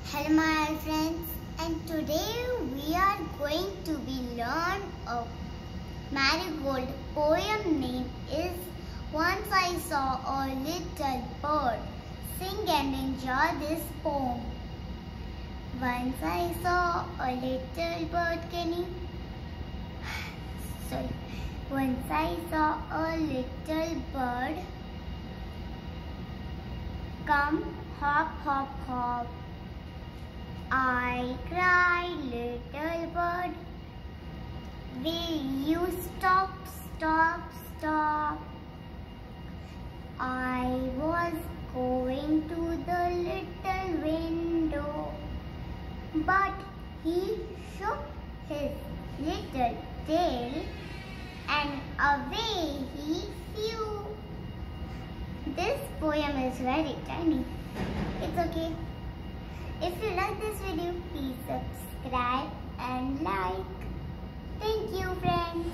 Hello my friends, and today we are going to be learn a marigold. Poem name is Once I Saw a Little Bird. Sing and enjoy this poem. Once I saw a little bird. Once I saw a little bird come hop, hop, hop. I cried, little bird, will you stop, stop, stop? I was going to the little window, but he shook his little tail and away he flew. This poem is very tiny. It's okay. If you like this video, please subscribe and like. Thank you, friends.